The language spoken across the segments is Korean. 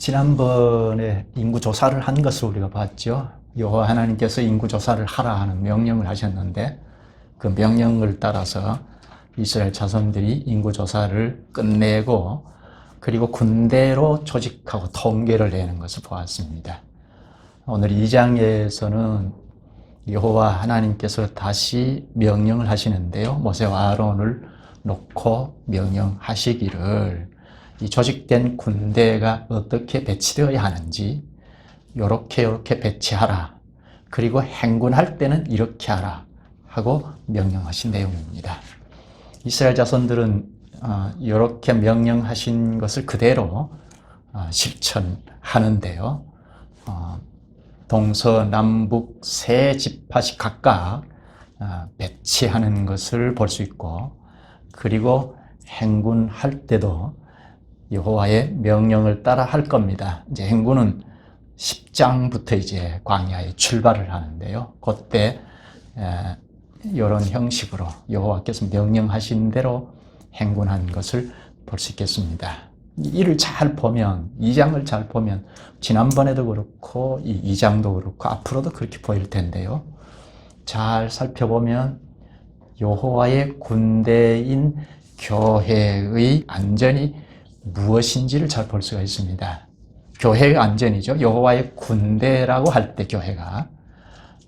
지난번에 인구 조사를 한 것을 우리가 봤죠. 여호와 하나님께서 인구 조사를 하라 하는 명령을 하셨는데 그 명령을 따라서 이스라엘 자손들이 인구 조사를 끝내고 그리고 군대로 조직하고 통계를 내는 것을 보았습니다. 오늘 2장에서는 여호와 하나님께서 다시 명령을 하시는데요. 모세와 아론을 놓고 명령하시기를 이 조직된 군대가 어떻게 배치되어야 하는지 요렇게 요렇게 배치하라. 그리고 행군할 때는 이렇게 하라 하고 명령하신 내용입니다. 이스라엘 자손들은 이렇게 명령하신 것을 그대로 실천하는데요. 동서남북 세 지파씩 각각 배치하는 것을 볼 수 있고, 그리고 행군할 때도 여호와의 명령을 따라 할 겁니다. 이제 행군은 10장부터 이제 광야에 출발을 하는데요. 그때 이런 형식으로 여호와께서 명령하신 대로 행군한 것을 볼 수 있겠습니다. 이를 잘 보면, 2장을 잘 보면 지난번에도 그렇고 이 2장도 그렇고 앞으로도 그렇게 보일 텐데요. 잘 살펴보면 여호와의 군대인 교회의 안전이 무엇인지를 잘 볼 수가 있습니다. 교회의 안전이죠. 여호와의 군대라고 할 때 교회가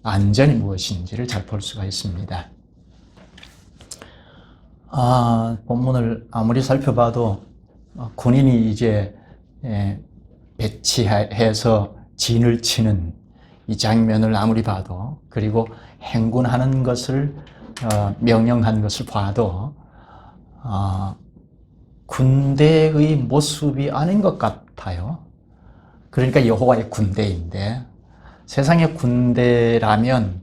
안전이 무엇인지를 잘 볼 수가 있습니다. 본문을 아무리 살펴봐도 군인이 이제 배치해서 진을 치는 이 장면을 아무리 봐도, 그리고 행군하는 것을 명령한 것을 봐도 군대의 모습이 아닌 것 같아요. 그러니까 여호와의 군대인데, 세상의 군대라면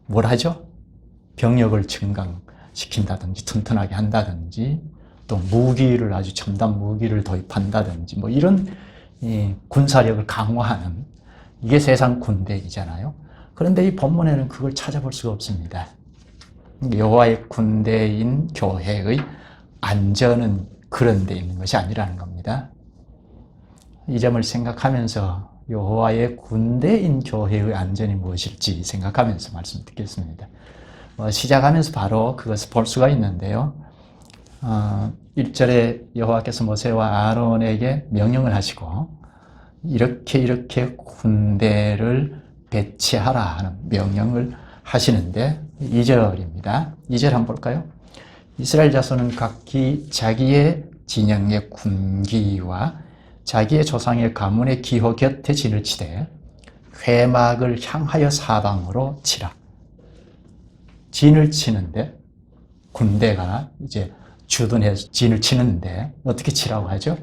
뭘 하죠? 병력을 증강시킨다든지 튼튼하게 한다든지 또 무기를, 아주 첨단 무기를 도입한다든지 뭐 이런 군사력을 강화하는, 이게 세상 군대이잖아요. 그런데 이 본문에는 그걸 찾아볼 수가 없습니다. 여호와의 군대인 교회의 안전은 그런 데 있는 것이 아니라는 겁니다. 이 점을 생각하면서 여호와의 군대인 교회의 안전이 무엇일지 생각하면서 말씀 듣겠습니다. 시작하면서 바로 그것을 볼 수가 있는데요. 1절에 여호와께서 모세와 아론에게 명령을 하시고 이렇게 군대를 배치하라 하는 명령을 하시는데, 2절입니다. 2절 한번 볼까요? 이스라엘 자손은 각기 자기의 진영의 군기와 자기의 조상의 가문의 기호 곁에 진을 치되 회막을 향하여 사방으로 치라. 진을 치는데, 군대가 이제 주둔해서 진을 치는데 어떻게 치라고 하죠?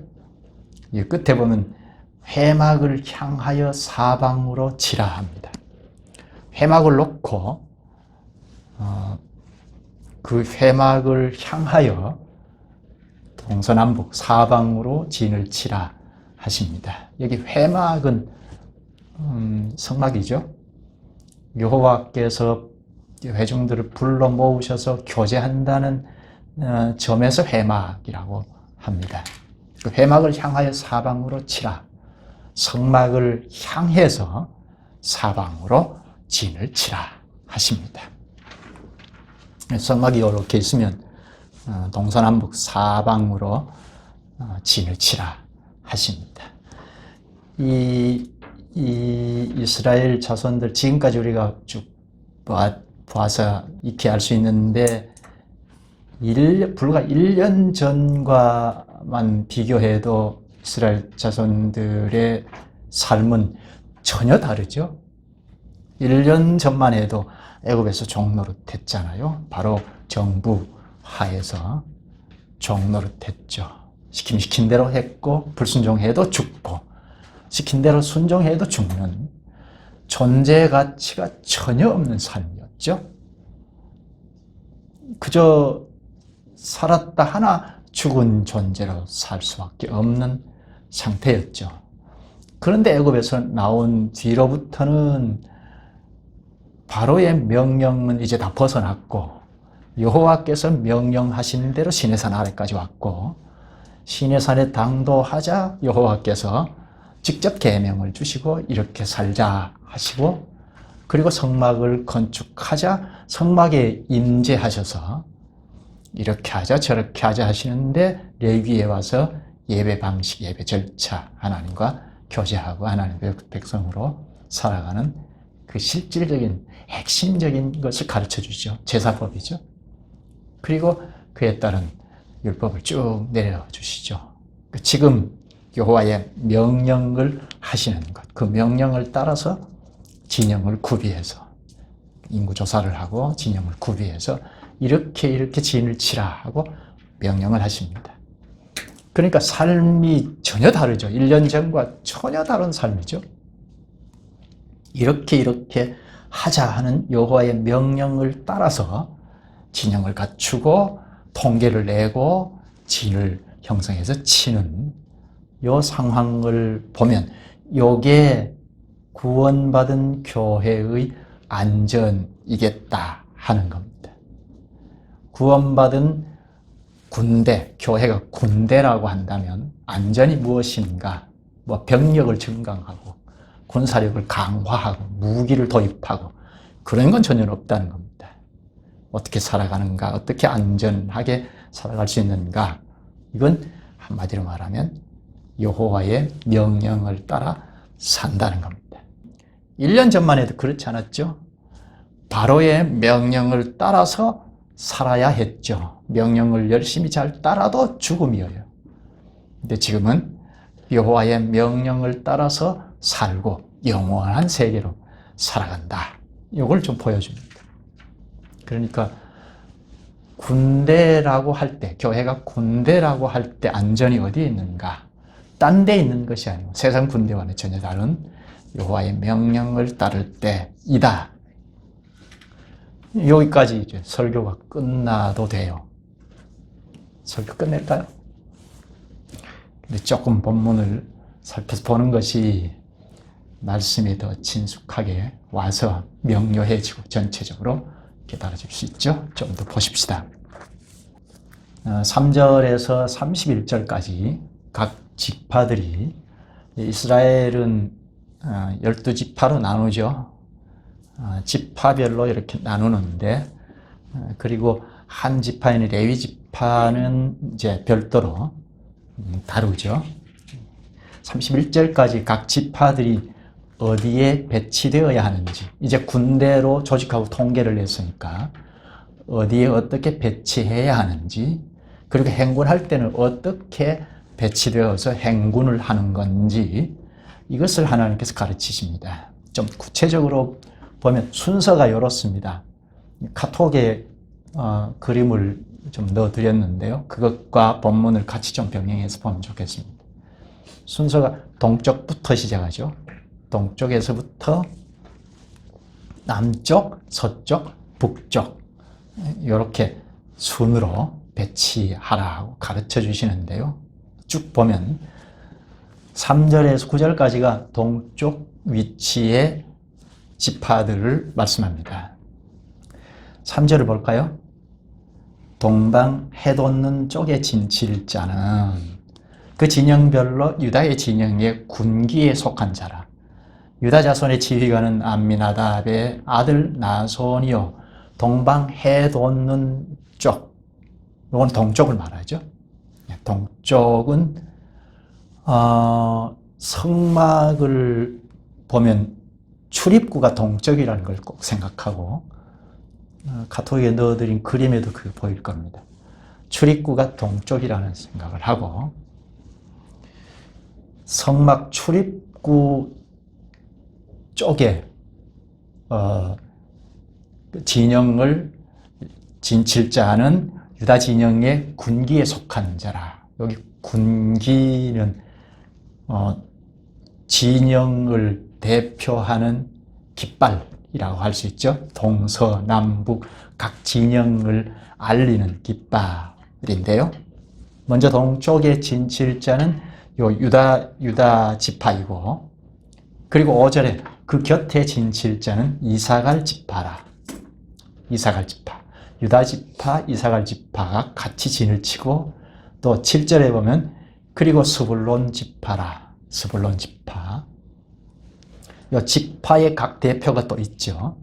이 끝에 보면 회막을 향하여 사방으로 치라 합니다. 회막을 놓고 그 회막을 향하여 동서남북 사방으로 진을 치라 하십니다. 여기 회막은 성막이죠. 여호와께서 회중들을 불러 모으셔서 교제한다는 점에서 회막이라고 합니다. 그 회막을 향하여 사방으로 치라. 성막을 향해서 사방으로 진을 치라 하십니다. 성막이 이렇게 있으면 동서남북 사방으로 진을 치라 하십니다. 이 이스라엘 자손들, 지금까지 우리가 쭉 봐서 익히 알 수 있는데, 불과 1년 전과만 비교해도 이스라엘 자손들의 삶은 전혀 다르죠. 1년 전만 해도 애굽에서 종노릇했잖아요. 바로 정부 하에서 종노릇했죠. 시킨 대로 했고, 불순종해도 죽고, 시킨 대로 순종해도 죽는 존재 가치가 전혀 없는 삶이었죠. 그저 살았다 하나 죽은 존재로 살 수밖에 없는 상태였죠. 그런데 애굽에서 나온 뒤로부터는 바로의 명령은 이제 다 벗어났고, 여호와께서 명령하신 대로 시내산 아래까지 왔고, 시내산에 당도하자 여호와께서 직접 계명을 주시고 이렇게 살자 하시고, 그리고 성막을 건축하자 성막에 임재하셔서 이렇게 하자 저렇게 하자 하시는데, 레위기에 와서 예배 방식, 예배 절차, 하나님과 교제하고 하나님의 백성으로 살아가는 그 실질적인 핵심적인 것을 가르쳐 주죠. 제사법이죠. 그리고 그에 따른 율법을 쭉 내려주시죠. 지금 여호와의 명령을 하시는 것, 그 명령을 따라서 진영을 구비해서, 인구조사를 하고 진영을 구비해서 이렇게 진을 치라 하고 명령을 하십니다. 그러니까 삶이 전혀 다르죠. 1년 전과 전혀 다른 삶이죠. 이렇게 하자 하는 여호와의 명령을 따라서 진영을 갖추고 통계를 내고 진을 형성해서 치는 이 상황을 보면, 이게 구원받은 교회의 안전이겠다 하는 겁니다. 구원받은 군대, 교회가 군대라고 한다면 안전이 무엇인가? 병력을 증강하고 군사력을 강화하고 무기를 도입하고 그런 건 전혀 없다는 겁니다. 어떻게 살아가는가? 어떻게 안전하게 살아갈 수 있는가? 이건 한마디로 말하면 여호와의 명령을 따라 산다는 겁니다. 1년 전만 해도 그렇지 않았죠? 바로의 명령을 따라서 살아야 했죠. 명령을 열심히 잘 따라도 죽음이에요. 근데 지금은 여호와의 명령을 따라서 살고 영원한 세계로 살아간다. 이걸 좀 보여줍니다. 그러니까 군대라고 할 때, 교회가 군대라고 할 때 안전이 어디에 있는가? 딴 데 있는 것이 아니고 세상 군대와는 전혀 다른 여호와의 명령을 따를 때이다. 여기까지 이제 설교가 끝나도 돼요. 설교 끝낼까요? 근데 조금 본문을 살펴서 보는 것이 말씀이 더 친숙하게 와서 명료해지고 전체적으로 깨달아질 수 있죠. 좀 더 보십시다. 3절에서 31절까지 각 지파들이, 이스라엘은 12지파로 나누죠. 지파별로 이렇게 나누는데, 그리고 한 지파인 레위 지파는 이제 별도로 다루죠. 31절까지 각 지파들이 어디에 배치되어야 하는지, 이제 군대로 조직하고 통계를 냈으니까 어디에 어떻게 배치해야 하는지, 그리고 행군할 때는 어떻게 배치되어서 행군을 하는 건지, 이것을 하나님께서 가르치십니다. 좀 구체적으로 보면 순서가 이렇습니다. 카톡에 그림을 좀 넣어드렸는데요. 그것과 본문을 같이 좀 병행해서 보면 좋겠습니다. 순서가 동쪽부터 시작하죠. 동쪽에서부터 남쪽, 서쪽, 북쪽, 이렇게 순으로 배치하라고 가르쳐 주시는데요. 쭉 보면 3절에서 9절까지가 동쪽 위치의 지파들을 말씀합니다. 3절을 볼까요? 동방 해 돋는 쪽에 진칠 자는 그 진영별로 유다의 진영의 군기에 속한 자라. 유다 자손의 지휘관은 암미나답의 아들 나손이요. 동방 해 돋는 쪽, 이건 동쪽을 말하죠. 동쪽은 성막을 보면 출입구가 동쪽이라는 걸 꼭 생각하고, 카톡에 넣어드린 그림에도 그게 보일 겁니다. 출입구가 동쪽이라는 생각을 하고, 성막 출입구 쪽에 진영을 진칠 자는 유다 진영의 군기에 속한 자라. 여기 군기는 진영을 대표하는 깃발이라고 할 수 있죠. 동서남북 각 진영을 알리는 깃발인데요. 먼저 동쪽에 진칠 자는 요 유다 지파이고, 그리고 5절에 그 곁에 진칠 자는 이사갈 지파라. 이사갈 지파. 유다 지파, 이사갈 지파가 같이 진을 치고, 또 7절에 보면 그리고 스불론 지파라. 스불론 지파. 이 지파의 각 대표가 또 있죠.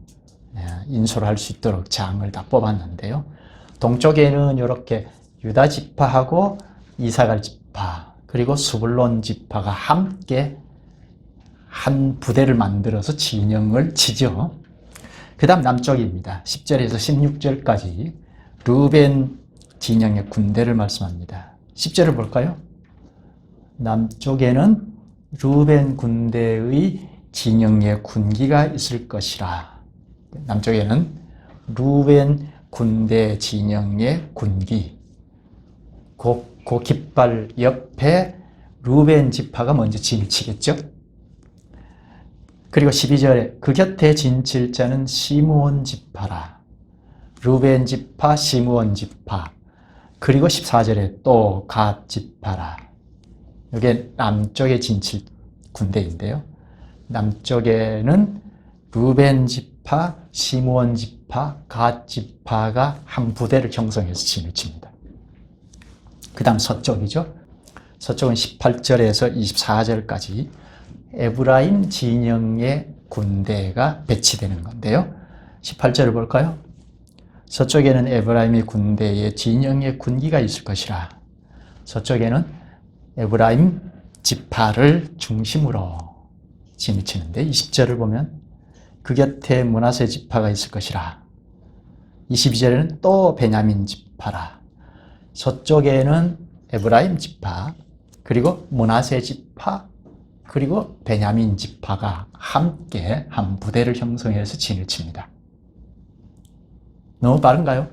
인솔 할 수 있도록 장을 다 뽑았는데요. 동쪽에는 이렇게 유다 지파하고 이사갈 지파 그리고 스불론 지파가 함께 한 부대를 만들어서 진영을 치죠. 그 다음 남쪽입니다. 10절에서 16절까지 르벤 진영의 군대를 말씀합니다. 10절을 볼까요? 남쪽에는 르벤 군대의 진영의 군기가 있을 것이라. 남쪽에는 르벤 군대 진영의 군기. 그 깃발 옆에 르벤 지파가 먼저 진을 치겠죠. 그리고 12절에 그 곁에 진칠 자는 시므온 지파라. 르벤 지파, 시므온 지파. 그리고 14절에 또 갓 지파라. 이게 남쪽에 진칠 군대인데요. 남쪽에는 르벤 지파, 시므온 지파, 갓 지파가 한 부대를 형성해서 진을 칩니다. 그 다음 서쪽이죠. 서쪽은 18절에서 24절까지 에브라임 진영의 군대가 배치되는 건데요. 18절을 볼까요? 서쪽에는 에브라임의 군대에 진영의 군기가 있을 것이라. 서쪽에는 에브라임 지파를 중심으로 진을 치는데 20절을 보면 그 곁에 므낫세 지파가 있을 것이라. 22절에는 또 베냐민 지파라. 서쪽에는 에브라임 지파 그리고 므낫세 지파 그리고 베냐민 지파가 함께 한 부대를 형성해서 진을 칩니다. 너무 빠른가요?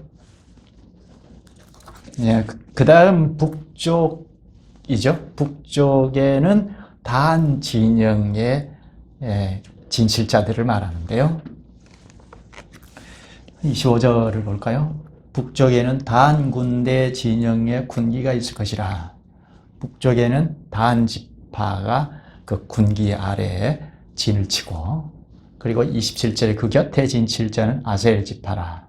예, 그 다음 북쪽이죠. 북쪽에는 단 진영의 진실자들을 말하는데요. 25절을 볼까요? 북쪽에는 단 군대 진영의 군기가 있을 것이라. 북쪽에는 단 지파가 그 군기 아래에 진을 치고, 그리고 27절에 그 곁에 진칠 자는 아셀 지파라.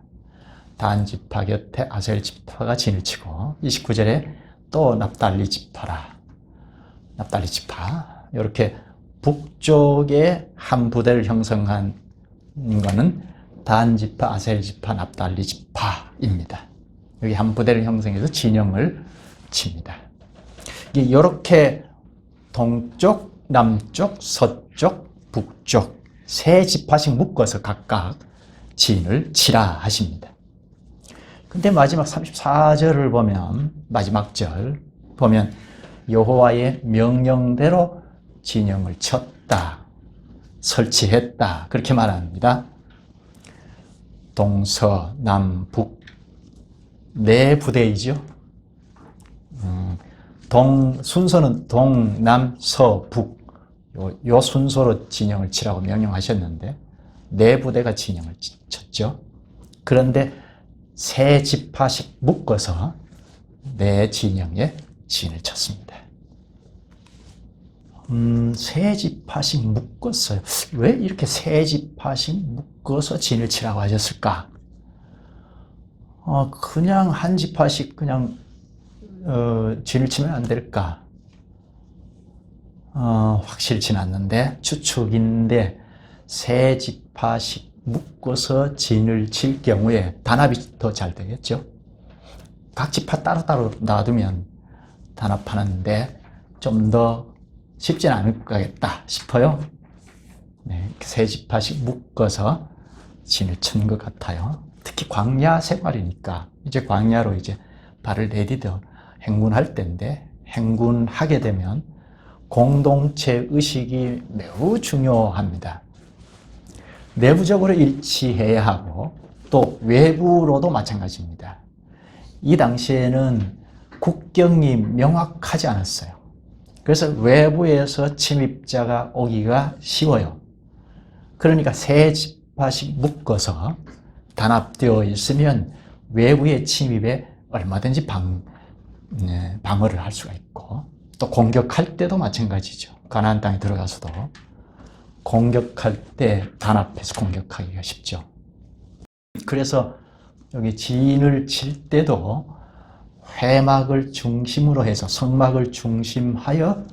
단 지파 곁에 아셀 지파가 진을 치고, 29절에 또 납달리 지파라. 납달리 지파. 이렇게 북쪽에 한 부대를 형성한 것은 단 지파, 아셀 지파, 납달리 지파입니다. 여기 한 부대를 형성해서 진영을 칩니다. 이렇게 동쪽, 남쪽, 서쪽, 북쪽 세 지파씩 묶어서 각각 진을 치라 하십니다. 근데 마지막 34절을 보면, 마지막 절 보면 여호와의 명령대로 진영을 쳤다, 설치했다 그렇게 말합니다. 동서, 남, 북 네 부대이죠. 순서는 동, 남, 서, 북 요 순서로 진영을 치라고 명령하셨는데 네 부대가 진영을 쳤죠. 그런데 세 지파씩 묶어서 네 진영에 진을 쳤습니다. 세 지파씩 묶었어요. 왜 이렇게 세 지파씩 묶어서 진을 치라고 하셨을까? 그냥 한 지파씩 그냥 진을 치면 안 될까? 확실치는 않는데 추측인데 세 지파씩 묶어서 진을 칠 경우에 단합이 더 잘 되겠죠. 각 지파 따로따로 놔두면 단합하는데 좀 더 쉽지는 않을 거겠다 싶어요. 네, 세 지파씩 묶어서 진을 친 것 같아요. 특히 광야 생활이니까 이제 광야로 이제 발을 내디뎌 행군할 때인데, 행군하게 되면 공동체 의식이 매우 중요합니다. 내부적으로 일치해야 하고 또 외부로도 마찬가지입니다. 이 당시에는 국경이 명확하지 않았어요. 그래서 외부에서 침입자가 오기가 쉬워요. 그러니까 세 지파씩 묶어서 단합되어 있으면 외부의 침입에 얼마든지 방어를 할 수가 있고, 또 공격할 때도 마찬가지죠. 가나안 땅에 들어가서도 공격할 때 단합해서 공격하기가 쉽죠. 그래서 여기 진을 칠 때도 회막을 중심으로 해서 성막을 중심하여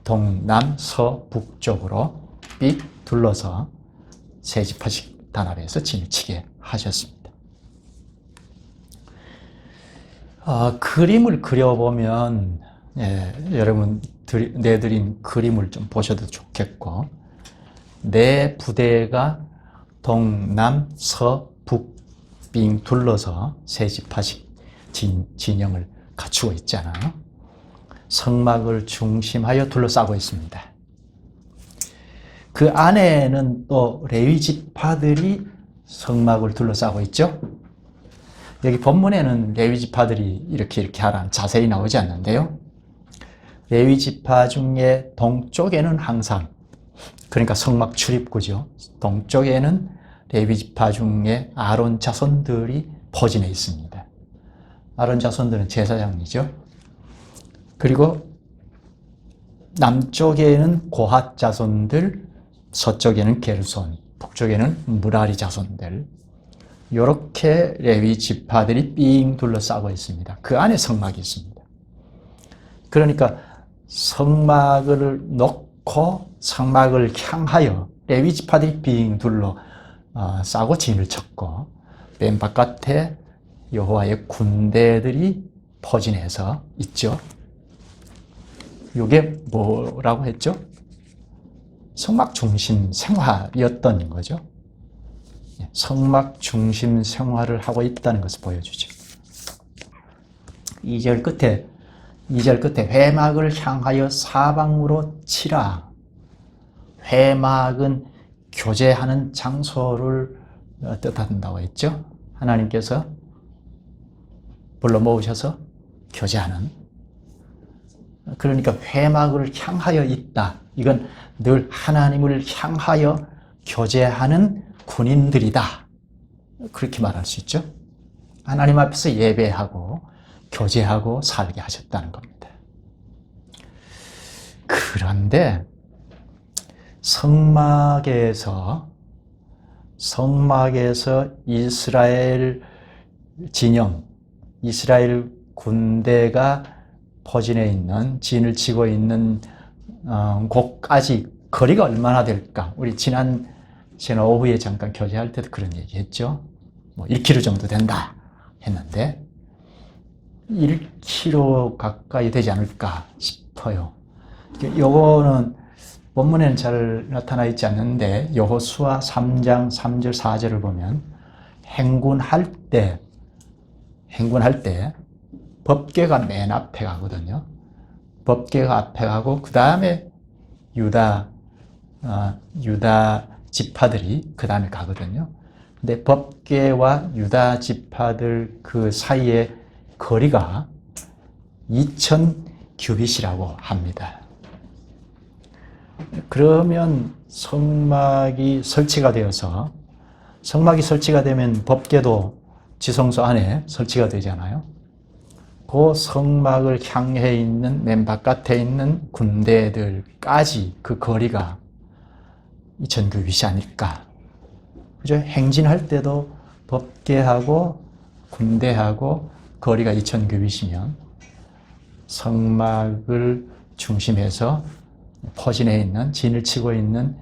동남, 서, 북쪽으로 삑 둘러서 세 지파씩 단합해서 진을 치게 하셨습니다. 그림을 그려보면 여러분 내드린 그림을 좀 보셔도 좋겠고, 내 부대가 동남 서북 빙 둘러서 세 지파씩 진영을 갖추고 있잖아요. 성막을 중심하여 둘러싸고 있습니다. 그 안에는 또 레위 지파들이 성막을 둘러싸고 있죠. 여기 본문에는 레위 지파들이 이렇게 하라는 자세히 나오지 않는데요. 레위 지파 중에 동쪽에는 항상, 그러니까 성막 출입구죠. 동쪽에는 레위 지파 중에 아론 자손들이 포진해 있습니다. 아론 자손들은 제사장이죠. 그리고 남쪽에는 고핫 자손들, 서쪽에는 게르손, 북쪽에는 무라리 자손들, 이렇게 레위 지파들이 삥 둘러싸고 있습니다. 그 안에 성막이 있습니다. 그러니까 성막을 놓고 성막을 향하여 레위 지파들이 빙 둘러싸고 진을 쳤고, 맨 바깥에 여호와의 군대들이 포진해서 있죠. 이게 뭐라고 했죠? 성막 중심 생활이었던 거죠. 성막 중심 생활을 하고 있다는 것을 보여주죠. 2절 끝에 회막을 향하여 사방으로 치라. 회막은 교제하는 장소를 뜻한다고 했죠. 하나님께서 불러 모으셔서 교제하는, 그러니까 회막을 향하여 있다. 이건 늘 하나님을 향하여 교제하는 군인들이다. 그렇게 말할 수 있죠. 하나님 앞에서 예배하고 교제하고 살게 하셨다는 겁니다. 그런데 성막에서 이스라엘 진영, 이스라엘 군대가 포진해 있는, 진을 치고 있는 곳까지 거리가 얼마나 될까? 우리 지난 오후에 잠깐 교제할 때도 그런 얘기 했죠. 1km 정도 된다 했는데 1km 가까이 되지 않을까 싶어요. 요거는 본문에는 잘 나타나 있지 않는데 여호수아 3장 3절 4절을 보면 행군할 때 법궤가 맨 앞에 가거든요. 법궤가 앞에 가고 그 다음에 유다 지파들이 그 다음에 가거든요. 근데 법궤와 유다 지파들 그 사이의 거리가 2000규빗이라고 합니다. 그러면 성막이 설치가 되면 법궤도 지성소 안에 설치가 되잖아요. 그 성막을 향해 있는 맨 바깥에 있는 군대들까지 그 거리가 2000규빗이 아닐까. 그죠? 행진할 때도 법궤하고 군대하고 거리가 2000규빗이면 성막을 중심해서 포진해 있는, 진을 치고 있는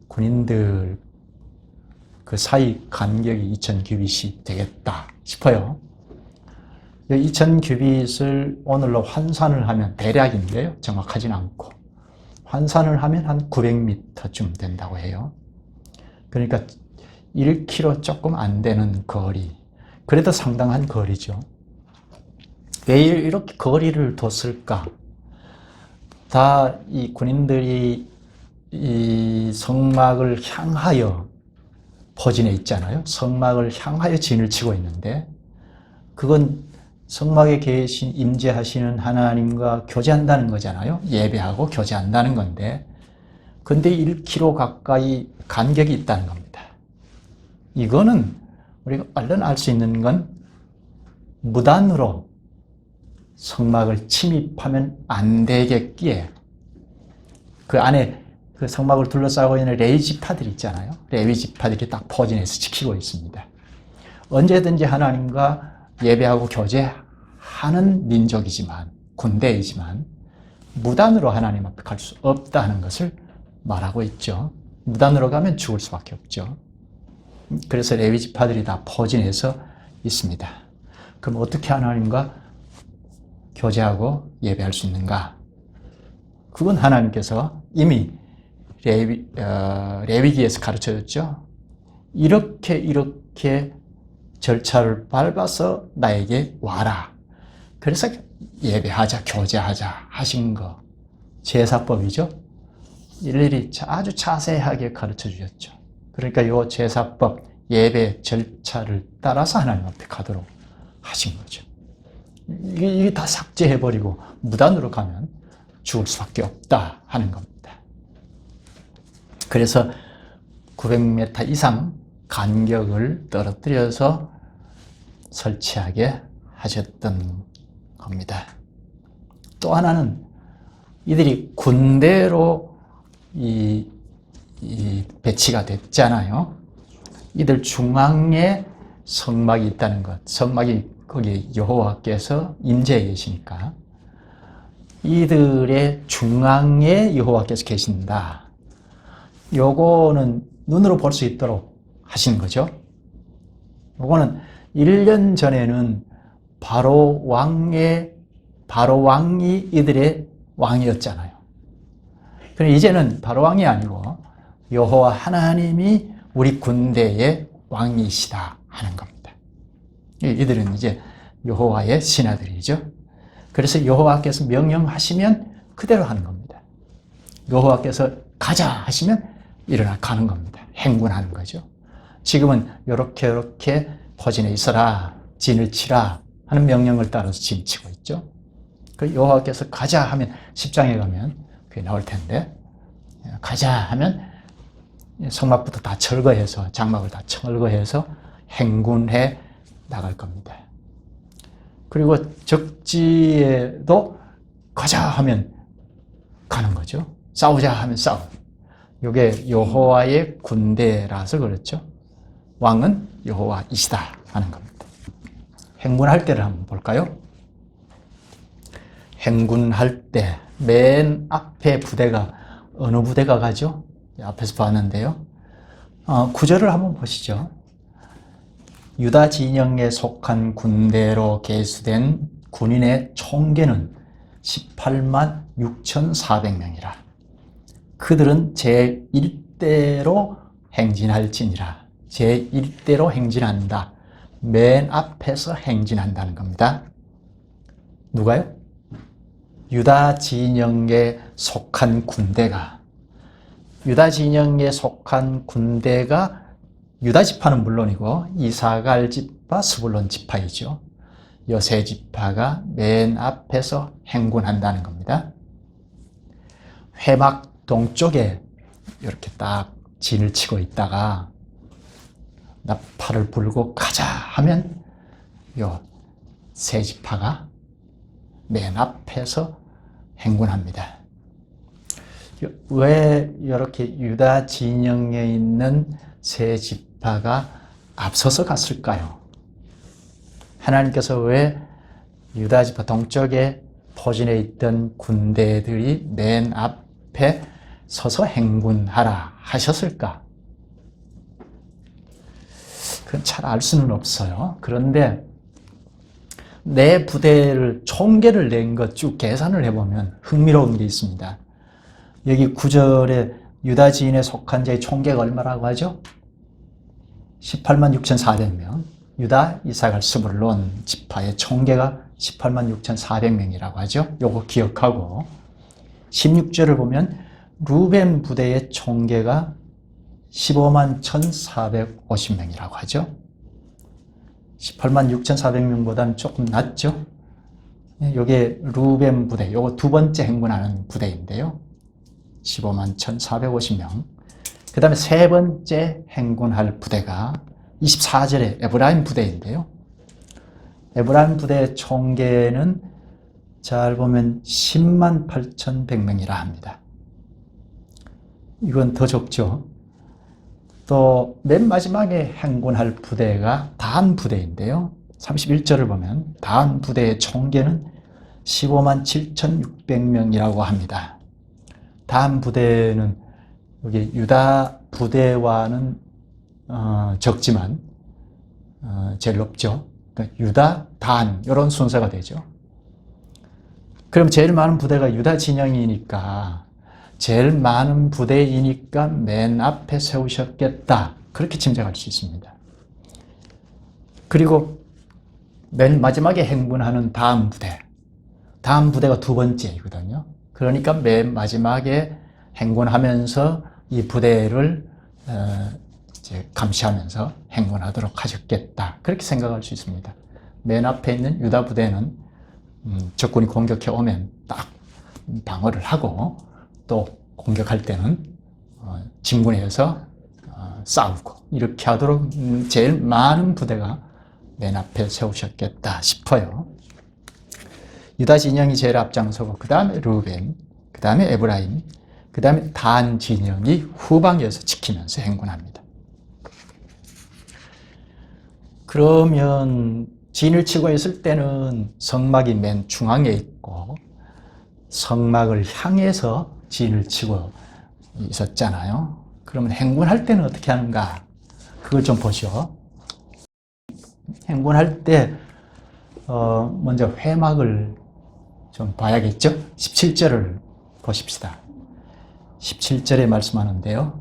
군인들 그 사이 간격이 2000규빗이 되겠다 싶어요. 2000규빗을 오늘로 환산을 하면, 대략인데요, 정확하진 않고 환산을 하면 한 900m쯤 된다고 해요. 그러니까 1km 조금 안 되는 거리, 그래도 상당한 거리죠. 왜 이렇게 거리를 뒀을까? 다 이 군인들이 이 성막을 향하여 포진해 있잖아요. 성막을 향하여 진을 치고 있는데, 그건 성막에 계신 임재하시는 하나님과 교제한다는 거잖아요. 예배하고 교제한다는 건데, 근데 1km 가까이 간격이 있다는 겁니다. 이거는 우리가 얼른 알 수 있는 건 무단으로 성막을 침입하면 안 되겠기에 그 안에 그 성막을 둘러싸고 있는 레위 지파들이 있잖아요. 레위 지파들이 딱 포진해서 지키고 있습니다. 언제든지 하나님과 예배하고 교제하는 민족이지만, 군대이지만 무단으로 하나님 앞에 갈 수 없다는 것을 말하고 있죠. 무단으로 가면 죽을 수밖에 없죠. 그래서 레위 지파들이 다 포진해서 있습니다. 그럼 어떻게 하나님과 교제하고 예배할 수 있는가? 그건 하나님께서 이미 레위기에서 가르쳐줬죠. 이렇게 절차를 밟아서 나에게 와라. 그래서 예배하자, 교제하자 하신 거. 제사법이죠. 일일이 아주 자세하게 가르쳐 주셨죠. 그러니까 이 제사법, 예배 절차를 따라서 하나님 앞에 가도록 하신 거죠. 이게 다 삭제해버리고 무단으로 가면 죽을 수밖에 없다 하는 겁니다. 그래서 900m 이상 간격을 떨어뜨려서 설치하게 하셨던 겁니다. 또 하나는 이들이 군대로 이 배치가 됐잖아요. 이들 중앙에 성막이 있다는 것. 성막이 거기 여호와께서 임재해 계시니까 이들의 중앙에 여호와께서 계신다. 요거는 눈으로 볼 수 있도록 하신 거죠. 요거는 1년 전에는 바로 왕이 이들의 왕이었잖아요. 그런데 이제는 바로 왕이 아니고 여호와 하나님이 우리 군대의 왕이시다 하는 겁니다. 이들은 이제 여호와의 신하들이죠. 그래서 여호와께서 명령하시면 그대로 하는 겁니다. 여호와께서 가자 하시면 일어나 가는 겁니다. 행군하는 거죠. 지금은 이렇게 포진해 있어라, 진을 치라 하는 명령을 따라서 진 치고 있죠. 그 여호와께서 가자 하면 10장에 가면 그게 나올 텐데, 가자 하면 성막부터 다 철거해서, 장막을 다 철거해서 행군해 나갈 겁니다. 그리고 적지에도 가자 하면 가는 거죠. 싸우자 하면 싸우. 이게 여호와의 군대라서 그렇죠. 왕은 여호와이시다 하는 겁니다. 행군할 때를 한번 볼까요? 행군할 때 맨 앞에 부대가 어느 부대가 가죠? 앞에서 봤는데요. 구절을 한번 보시죠. 유다 진영에 속한 군대로 계수된 군인의 총계는 18만 6,400명이라. 그들은 제1대로 행진할지니라. 제1대로 행진한다. 맨 앞에서 행진한다는 겁니다. 누가요? 유다 진영에 속한 군대가, 유다 진영에 속한 군대가 유다 지파는 물론이고 이사갈 지파, 스불론 지파이죠. 이 세 지파가 맨 앞에서 행군한다는 겁니다. 회막 동쪽에 이렇게 딱 진을 치고 있다가 나팔을 불고 가자 하면 이 세 지파가 맨 앞에서 행군합니다. 왜 이렇게 유다 진영에 있는 세 지파가 앞서서 갔을까요? 하나님께서 왜 유다 지파 동쪽에 포진해 있던 군대들이 맨 앞에 서서 행군하라 하셨을까? 그건 잘 알 수는 없어요. 그런데 내 부대를 총계를 낸 것 쭉 계산을 해보면 흥미로운 게 있습니다. 여기 9절에 유다 지인에 속한 자의 총계가 얼마라고 하죠? 18만 6,400명. 유다, 이사갈, 스불론 지파의 총계가 18만 6,400명이라고 하죠. 요거 기억하고 16절을 보면 루벤 부대의 총계가 15만 1,450명이라고 하죠. 18만 6,400명보다는 조금 낮죠. 요게 루벤 부대, 요거 두 번째 행군하는 부대인데요. 15만 1,450명. 그 다음에 세 번째 행군할 부대가 24절에 에브라임 부대인데요. 에브라임 부대의 총계는 잘 보면 10만 8,100명이라 합니다. 이건 더 적죠. 또 맨 마지막에 행군할 부대가 단 부대인데요. 31절을 보면 단 부대의 총계는 15만 7,600명이라고 합니다. 단 부대는 여기 유다 부대와는 적지만 제일 높죠. 그러니까 유다, 단 이런 순서가 되죠. 그럼 제일 많은 부대가 유다 진영이니까 제일 많은 부대이니까 맨 앞에 세우셨겠다. 그렇게 짐작할 수 있습니다. 그리고 맨 마지막에 행군하는 다음 부대가 두 번째이거든요. 그러니까 맨 마지막에 행군하면서 이 부대를 이제 감시하면서 행군하도록 하셨겠다. 그렇게 생각할 수 있습니다. 맨 앞에 있는 유다 부대는 적군이 공격해 오면 딱 방어를 하고 또 공격할 때는 진군해서 싸우고 이렇게 하도록 제일 많은 부대가 맨 앞에 세우셨겠다 싶어요. 유다 진영이 제일 앞장서고 그 다음에 르우벤, 그 다음에 에브라임, 그 다음에 단 진영이 후방에서 지키면서 행군합니다. 그러면 진을 치고 있을 때는 성막이 맨 중앙에 있고 성막을 향해서 진을 치고 있었잖아요. 그러면 행군할 때는 어떻게 하는가? 그걸 좀 보시오. 행군할 때 먼저 회막을 좀 봐야겠죠? 17절을 보십시다. 17절에 말씀하는데요.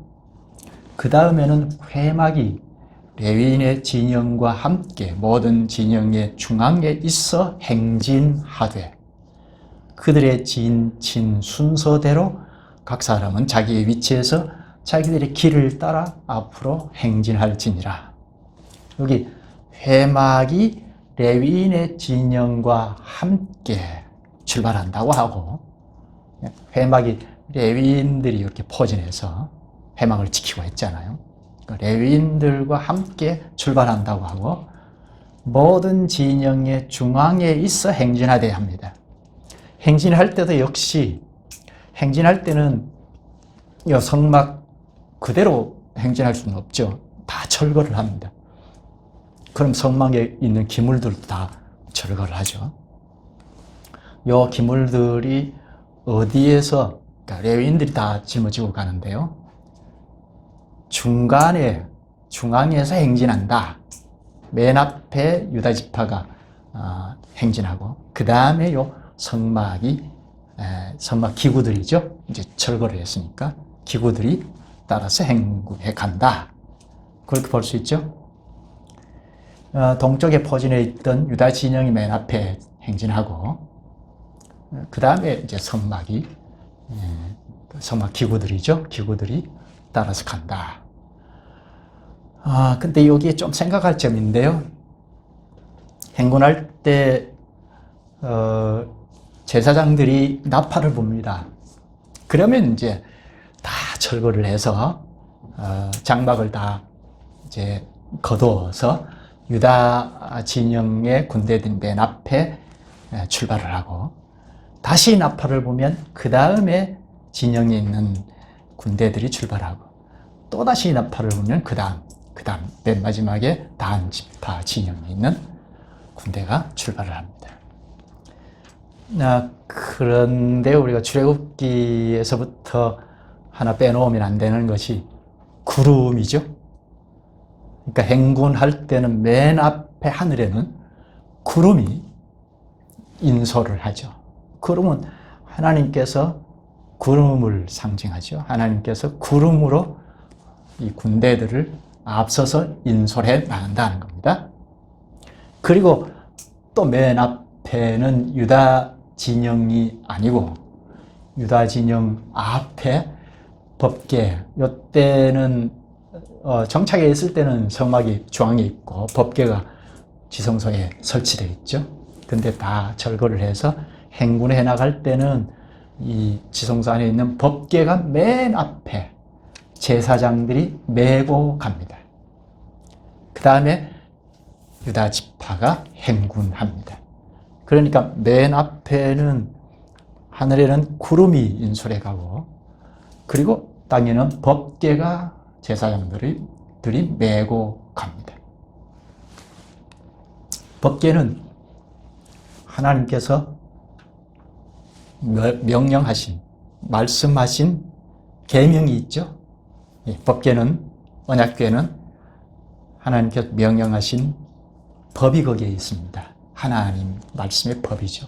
그 다음에는 회막이 레위인의 진영과 함께 모든 진영의 중앙에 있어 행진하되 그들의 진 순서대로 각 사람은 자기의 위치에서 자기들의 길을 따라 앞으로 행진할지니라. 여기 회막이 레위인의 진영과 함께 출발한다고 하고 회막이 레위인들이 이렇게 포진해서 회막을 지키고 있잖아요. 레위인들과 함께 출발한다고 하고 모든 진영의 중앙에 있어 행진하되 합니다. 행진할 때도 역시 행진할 때는 이 성막 그대로 행진할 수는 없죠. 다 철거를 합니다. 그럼 성막에 있는 기물들도 다 철거를 하죠. 이 기물들이 어디에서 그러니까 레위인들이 다 짊어지고 가는데요. 중앙에서 행진한다. 맨 앞에 유다 지파가 행진하고 그 다음에 요 성막 기구들이죠. 이제 철거를 했으니까 기구들이 따라서 행군해 간다. 그렇게 볼 수 있죠. 동쪽에 포진해 있던 유다 진영이 맨 앞에 행진하고 그 다음에 이제 성막 기구들이죠. 기구들이 따라서 간다. 근데 여기에 좀 생각할 점인데요. 행군할 때 제사장들이 나팔을 붑니다. 그러면 이제 다 철거를 해서 장막을 다 이제 거두어서 유다 진영의 군대들 맨 앞에 출발을 하고 다시 나팔을 보면 그 다음에 진영에 있는 군대들이 출발하고 또다시 나팔을 보면 그 다음 맨 마지막에 단 지파 진영에 있는 군대가 출발을 합니다. 그런데 우리가 출애굽기에서부터 하나 빼놓으면 안 되는 것이 구름이죠. 그러니까 행군할 때는 맨 앞에 하늘에는 구름이 인솔을 하죠. 구름은 하나님께서 구름을 상징하죠. 하나님께서 구름으로 이 군대들을 앞서서 인솔해 나간다는 겁니다. 그리고 또 맨 앞에는 유다 진영이 아니고 유다 진영 앞에 법궤, 이때는 정착해 있을 때는 성막이 중앙에 있고 법궤가 지성소에 설치되어 있죠. 근데 다 철거를 해서 행군해 나갈 때는 이 지성소 안에 있는 법궤가 맨 앞에 제사장들이 메고 갑니다. 그 다음에 유다 지파가 행군합니다. 그러니까 맨 앞에는 하늘에는 구름이 인솔해 가고 그리고 땅에는 법궤가 제사장들이 메고 갑니다. 법궤는 하나님께서 명령하신, 말씀하신 계명이 있죠. 법궤는, 언약궤는 하나님께서 명령하신 법이 거기에 있습니다. 하나님 말씀의 법이죠.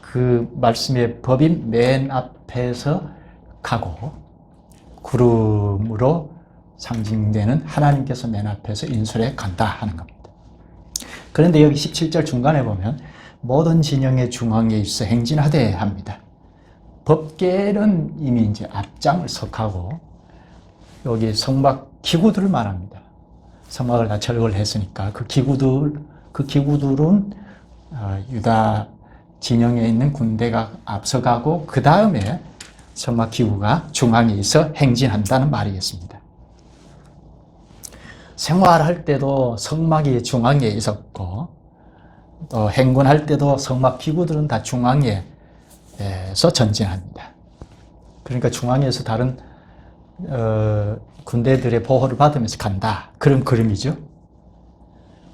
그 말씀의 법이 맨 앞에서 가고 구름으로 상징되는 하나님께서 맨 앞에서 인솔해 간다 하는 겁니다. 그런데 여기 17절 중간에 보면 모든 진영의 중앙에 있어 행진하되 합니다. 법궤는 이미 이제 앞장을 석하고 여기 성막 기구들을 말합니다. 성막을 다 철거를 했으니까 그 기구들은 유다 진영에 있는 군대가 앞서가고 그 다음에 성막 기구가 중앙에 있어 행진한다는 말이겠습니다. 생활할 때도 성막이 중앙에 있었고 또 행군할 때도 성막 기구들은 다 중앙에서 전진합니다. 그러니까 중앙에서 다른 군대들의 보호를 받으면서 간다. 그런 그림이죠.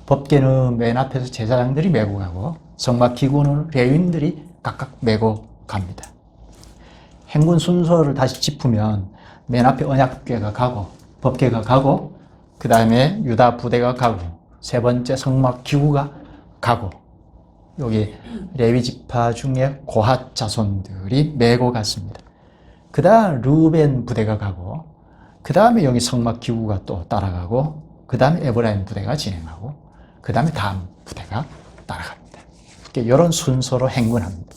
법궤는 맨 앞에서 제사장들이 메고 가고 성막 기구는 레위인들이 각각 메고 갑니다. 행군 순서를 다시 짚으면 맨 앞에 언약궤가 가고 법궤가 가고 그 다음에 유다 부대가 가고 세 번째 성막 기구가 가고 여기 레위 지파 중에 고핫 자손들이 메고 갔습니다. 그 다음 루벤 부대가 가고 그 다음에 여기 성막 기구가 또 따라가고 그 다음에 에브라임 부대가 진행하고 그 다음에 다음 부대가 따라갑니다. 이런 순서로 행군합니다.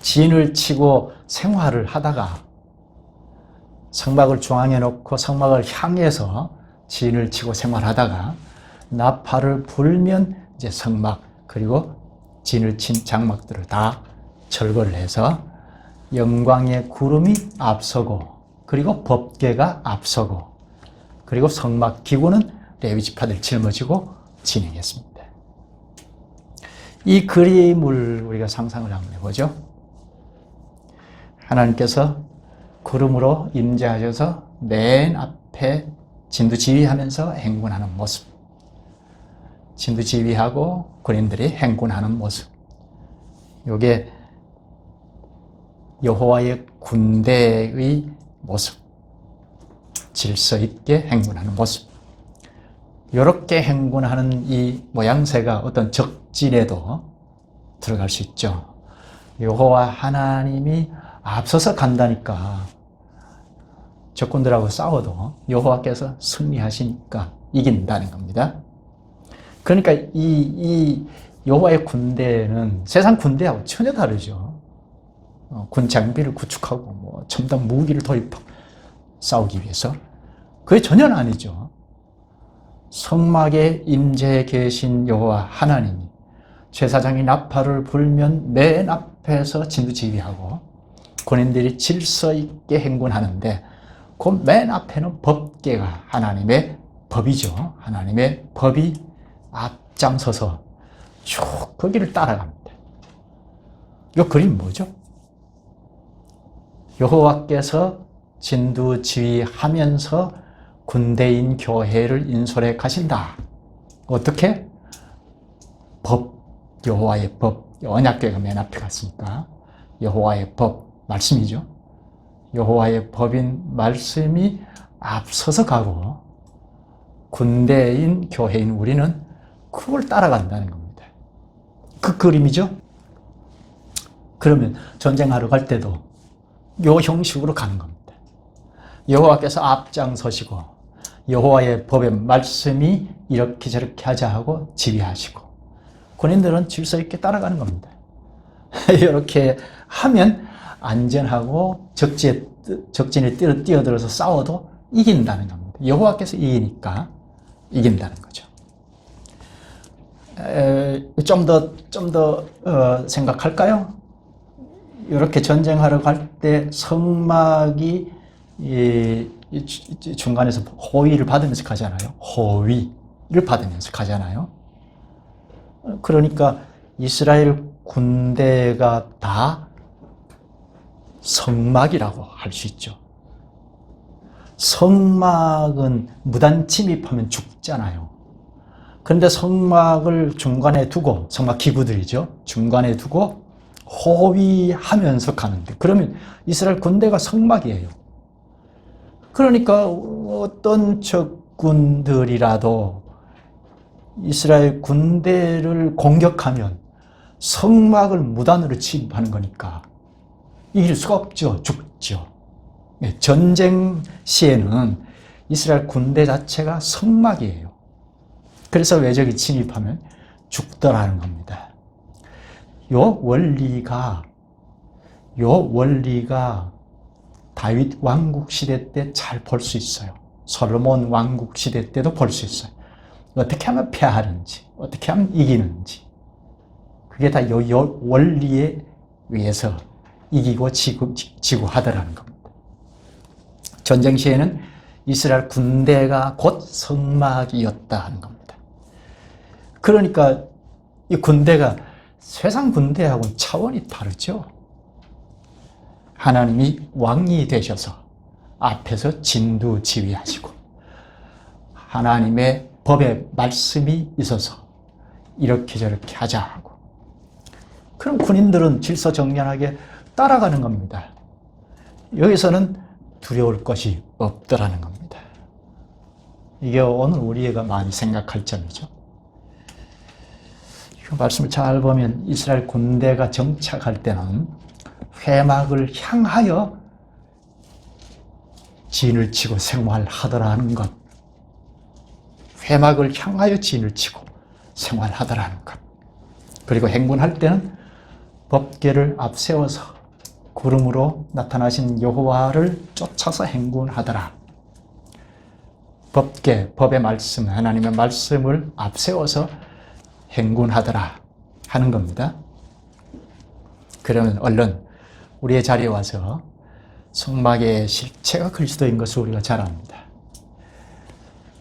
진을 치고 생활을 하다가 성막을 중앙에 놓고 성막을 향해서 진을 치고 생활하다가 나팔을 불면 이제 성막 그리고 진을 친 장막들을 다 철거를 해서 영광의 구름이 앞서고 그리고 법궤가 앞서고 그리고 성막 기구는 레위 지파들 짊어지고 진행했습니다. 이 그림을 우리가 상상을 한번 해보죠. 하나님께서 구름으로 임재하셔서 맨 앞에 진두지휘하면서 행군하는 모습, 진두지휘하고 군인들이 행군하는 모습, 이게 여호와의 군대의 모습, 질서 있게 행군하는 모습. 이렇게 행군하는 이 모양새가 어떤 적진에도 들어갈 수 있죠. 여호와 하나님이 앞서서 간다니까 적군들하고 싸워도 여호와께서 승리하시니까 이긴다는 겁니다. 그러니까 이 여호와의 군대는 세상 군대하고 전혀 다르죠. 군 장비를 구축하고 뭐 첨단 무기를 도입하고 싸우기 위해서 그게 전혀 아니죠. 성막에 임재해 계신 여호와 하나님이 제사장이 나팔을 불면 맨 앞에서 진두지휘하고 군인들이 질서 있게 행군하는데 그 맨 앞에는 법궤가 하나님의 법이죠. 하나님의 법이 앞장서서 쭉 그 길을 따라갑니다. 이 그림 뭐죠? 여호와께서 진두지휘하면서 군대인 교회를 인솔해 가신다. 어떻게? 여호와의 법, 언약궤가 맨 앞에 갔으니까 여호와의 법, 말씀이죠. 여호와의 법인 말씀이 앞서서 가고 군대인 교회인 우리는 그걸 따라간다는 겁니다. 그 그림이죠. 그러면 전쟁하러 갈 때도 요 형식으로 가는 겁니다. 여호와께서 앞장서시고 여호와의 법의 말씀이 이렇게 저렇게 하자 하고 지휘하시고 군인들은 질서 있게 따라가는 겁니다. 이렇게 하면 안전하고 적진에 뛰어들어서 싸워도 이긴다는 겁니다. 여호와께서 이기니까 이긴다는 거죠. 좀 더 생각할까요? 이렇게 전쟁하러 갈 때 성막이 중간에서 호위를 받으면서 가잖아요. 호위를 받으면서 가잖아요. 그러니까 이스라엘 군대가 다 성막이라고 할 수 있죠. 성막은 무단 침입하면 죽잖아요. 그런데 성막을 중간에 두고, 성막 기구들이죠. 중간에 두고 호위하면서 가는데, 그러면 이스라엘 군대가 성막이에요. 그러니까 어떤 적군들이라도 이스라엘 군대를 공격하면 성막을 무단으로 침입하는 거니까 이길 수가 없죠. 죽죠. 전쟁 시에는 이스라엘 군대 자체가 성막이에요. 그래서 외적이 침입하면 죽더라는 겁니다. 요 원리가 다윗 왕국 시대 때 잘 볼 수 있어요. 솔로몬 왕국 시대 때도 볼 수 있어요. 어떻게 하면 패하는지, 어떻게 하면 이기는지. 그게 다 요 원리에 의해서 이기고 지고 하더라는 겁니다. 전쟁 시에는 이스라엘 군대가 곧 성막이었다 하는 겁니다. 그러니까 이 군대가 세상 군대하고는 차원이 다르죠. 하나님이 왕이 되셔서 앞에서 진두지휘하시고 하나님의 법의 말씀이 있어서 이렇게 저렇게 하자 하고, 그럼 군인들은 질서정연하게 따라가는 겁니다. 여기서는 두려울 것이 없더라는 겁니다. 이게 오늘 우리가 많이 생각할 점이죠. 이 말씀을 잘 보면 이스라엘 군대가 정착할 때는 회막을 향하여 진을 치고 생활하더라는 것. 회막을 향하여 진을 치고 생활하더라는 것. 그리고 행군할 때는 법궤를 앞세워서 구름으로 나타나신 여호와를 쫓아서 행군하더라. 법궤, 법의 말씀, 하나님의 말씀을 앞세워서 행군하더라 하는 겁니다. 그러면 얼른 우리의 자리에 와서 성막의 실체가 그리스도인 것을 우리가 잘 압니다.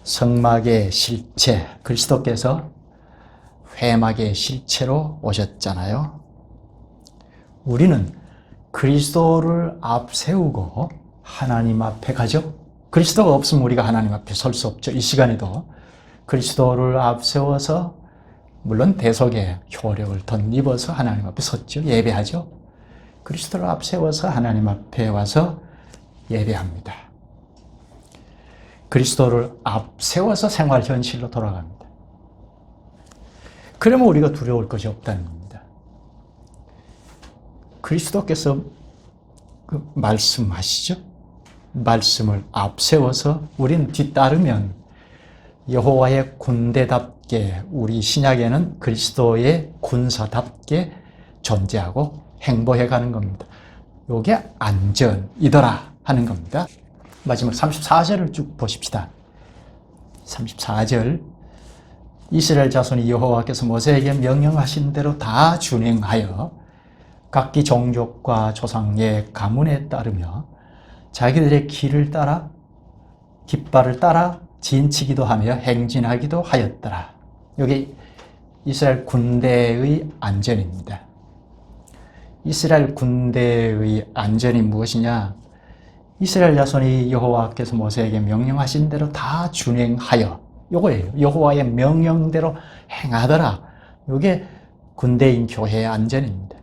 성막의 실체, 그리스도께서 회막의 실체로 오셨잖아요. 우리는 그리스도를 앞세우고 하나님 앞에 가죠. 그리스도가 없으면 우리가 하나님 앞에 설 수 없죠. 이 시간에도 그리스도를 앞세워서 물론 대속의 효력을 덧입어서 하나님 앞에 섰죠. 예배하죠. 그리스도를 앞세워서 하나님 앞에 와서 예배합니다. 그리스도를 앞세워서 생활 현실로 돌아갑니다. 그러면 우리가 두려울 것이 없다는 겁니다. 그리스도께서 말씀하시죠. 말씀을 앞세워서 우리는 뒤따르면 여호와의 군대답게, 우리 신약에는 그리스도의 군사답게 존재하고 행보해 가는 겁니다. 이게 안전이더라 하는 겁니다. 마지막 34절을 쭉 보십시다. 34절, 이스라엘 자손이 여호와께서 모세에게 명령하신 대로 다 준행하여 각기 종족과 조상의 가문에 따르며 자기들의 길을 따라 깃발을 따라 진치기도 하며 행진하기도 하였더라. 여기 이스라엘 군대의 안전입니다. 이스라엘 군대의 안전이 무엇이냐? 이스라엘 자손이 여호와께서 모세에게 명령하신 대로 다 준행하여, 요거예요. 여호와의 명령대로 행하더라. 이게 군대인 교회의 안전입니다.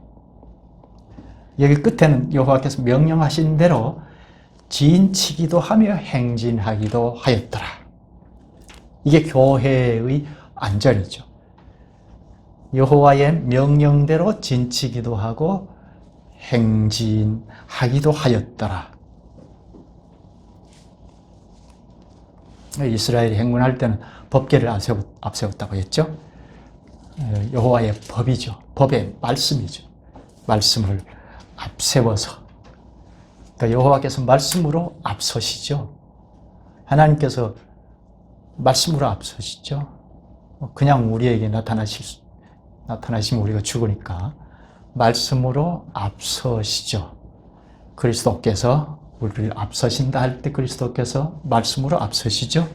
여기 끝에는 여호와께서 명령하신 대로 진치기도 하며 행진하기도 하였더라. 이게 교회의 안전이죠. 여호와의 명령대로 진치기도 하고 행진하기도 하였더라. 이스라엘이 행군할 때는 법궤를 앞세웠다고 했죠. 여호와의 법이죠. 법의 말씀이죠. 말씀을 앞세워서, 그러니까 여호와께서 말씀으로 앞서시죠. 하나님께서 말씀으로 앞서시죠. 그냥 우리에게 나타나시면 우리가 죽으니까 말씀으로 앞서시죠. 그리스도께서 우리를 앞서신다 할 때 그리스도께서 말씀으로 앞서시죠.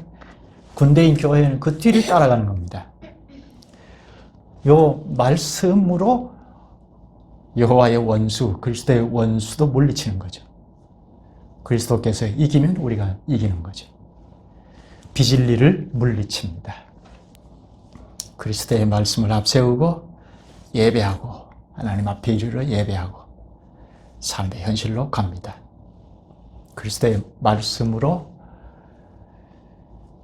군대인 교회는 그 뒤를 따라가는 겁니다. 요 말씀으로 여호와의 원수, 그리스도의 원수도 물리치는 거죠. 그리스도께서 이기면 우리가 이기는 거죠. 비진리를 물리칩니다. 그리스도의 말씀을 앞세우고 예배하고 하나님 앞에 이르러 예배하고 삶의 현실로 갑니다. 그리스도의 말씀으로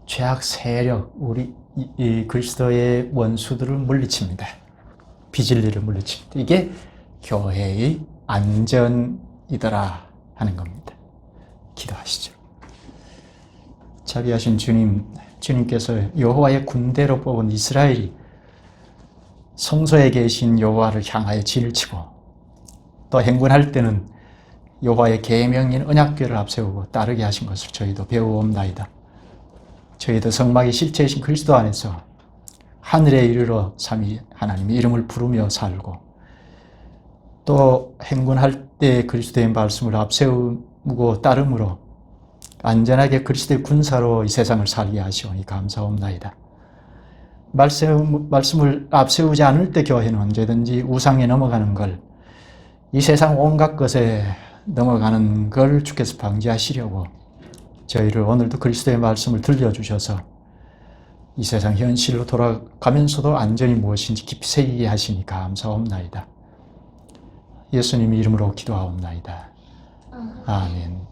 죄악 세력, 우리 이 그리스도의 원수들을 물리칩니다. 비진리를 물리칩니다. 이게 교회의 안전이더라 하는 겁니다. 기도하시죠. 자비하신 주님, 주님께서 여호와의 군대로 뽑은 이스라엘이 성소에 계신 여호와를 향하여 진을 치고 또 행군할 때는 여호와의 계명인 언약궤를 앞세우고 따르게 하신 것을 저희도 배우옵나이다. 저희도 성막의 실체이신 그리스도 안에서 하늘에 이르러 삼위 하나님의 이름을 부르며 살고 또 행군할 때 그리스도의 말씀을 앞세우고 따름으로 안전하게 그리스도의 군사로 이 세상을 살게 하시오니 감사옵나이다. 말씀을 앞세우지 않을 때 교회는 언제든지 우상에 넘어가는 걸, 이 세상 온갖 것에 넘어가는 걸 주께서 방지하시려고 저희를 오늘도 그리스도의 말씀을 들려주셔서 이 세상 현실로 돌아가면서도 안전이 무엇인지 깊이 새기게 하시니 감사옵나이다. 예수님 이름으로 기도하옵나이다. 아멘.